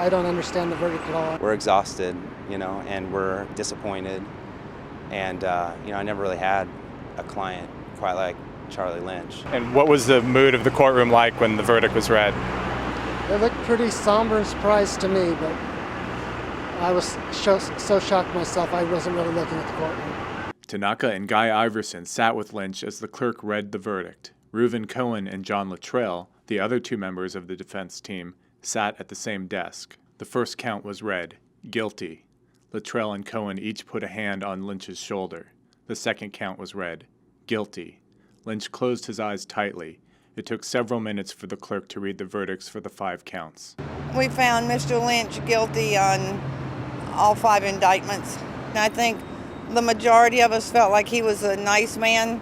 I don't understand the verdict at all. We're exhausted, and we're disappointed. And, I never really had a client quite like Charlie Lynch. And what was the mood of the courtroom like when the verdict was read? It looked pretty somber and surprised to me, but I was so shocked myself I wasn't really looking at the courtroom. Tanaka and Guy Iverson sat with Lynch as the clerk read the verdict. Reuven Cohen and John Luttrell, the other two members of the defense team, sat at the same desk. The first count was read, guilty. Luttrell and Cohen each put a hand on Lynch's shoulder. The second count was read, guilty. Lynch closed his eyes tightly. It took several minutes for the clerk to read the verdicts for the 5 counts. We found Mr. Lynch guilty on all 5 indictments. And I think the majority of us felt like he was a nice man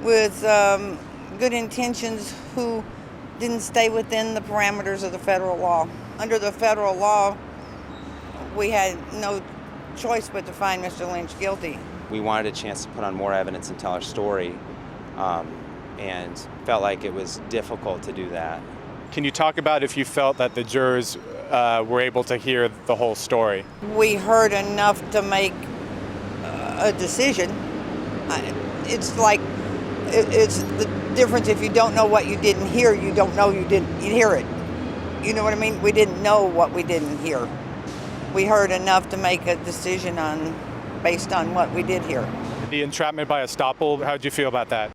with good intentions who didn't stay within the parameters of the federal law. Under the federal law, we had no choice but to find Mr. Lynch guilty. We wanted a chance to put on more evidence and tell our story, and felt like it was difficult to do that. Can you talk about if you felt that the jurors were able to hear the whole story? We heard enough to make a decision. It's like, it's the difference if you don't know what you didn't hear, you don't know you didn't hear it. You know what I mean? We didn't know what we didn't hear. We heard enough to make a decision based on what we did hear. The entrapment by estoppel, how'd you feel about that?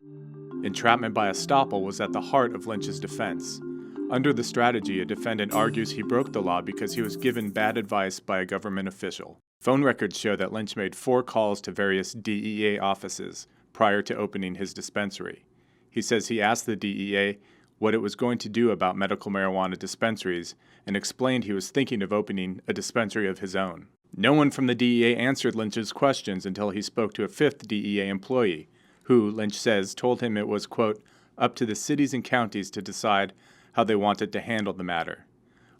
Entrapment by estoppel was at the heart of Lynch's defense. Under the strategy, a defendant argues he broke the law because he was given bad advice by a government official. Phone records show that Lynch made 4 calls to various DEA offices prior to opening his dispensary. He says he asked the DEA what it was going to do about medical marijuana dispensaries and explained he was thinking of opening a dispensary of his own. No one from the DEA answered Lynch's questions until he spoke to a 5th DEA employee, who, Lynch says, told him it was, quote, up to the cities and counties to decide how they wanted to handle the matter.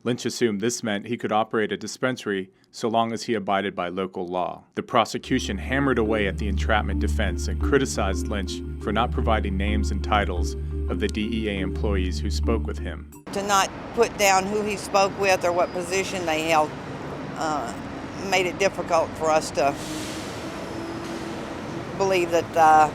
Lynch assumed this meant he could operate a dispensary so long as he abided by local law. The prosecution hammered away at the entrapment defense and criticized Lynch for not providing names and titles of the DEA employees who spoke with him. To not put down who he spoke with or what position they held made it difficult for us to believe that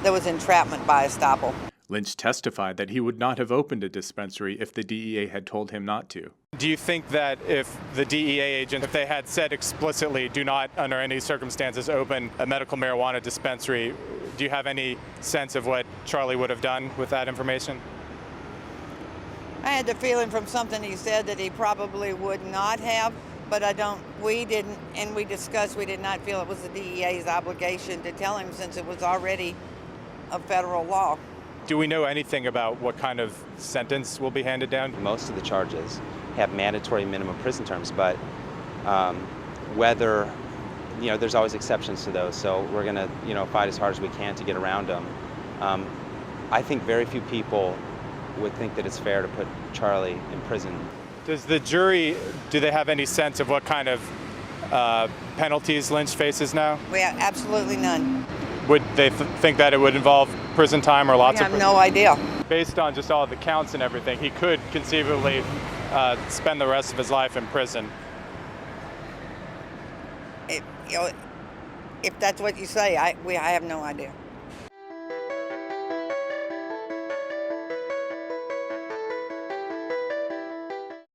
there was entrapment by estoppel. Lynch testified that he would not have opened a dispensary if the DEA had told him not to. Do you think that if the DEA agent, if they had said explicitly, do not under any circumstances open a medical marijuana dispensary, do you have any sense of what Charlie would have done with that information? I had the feeling from something he said that he probably would not have, but we didn't, and we discussed, we did not feel it was the DEA's obligation to tell him since it was already a federal law. Do we know anything about what kind of sentence will be handed down? Most of the charges have mandatory minimum prison terms, but whether, there's always exceptions to those, so we're going to, fight as hard as we can to get around them. I think very few people would think that it's fair to put Charlie in prison. Does the jury, do they have any sense of what kind of penalties Lynch faces now? We have absolutely none. Would they think that it would involve prison time or lots of prison? I have no idea. Based on just all the counts and everything, he could conceivably spend the rest of his life in prison. If that's what you say, I have no idea.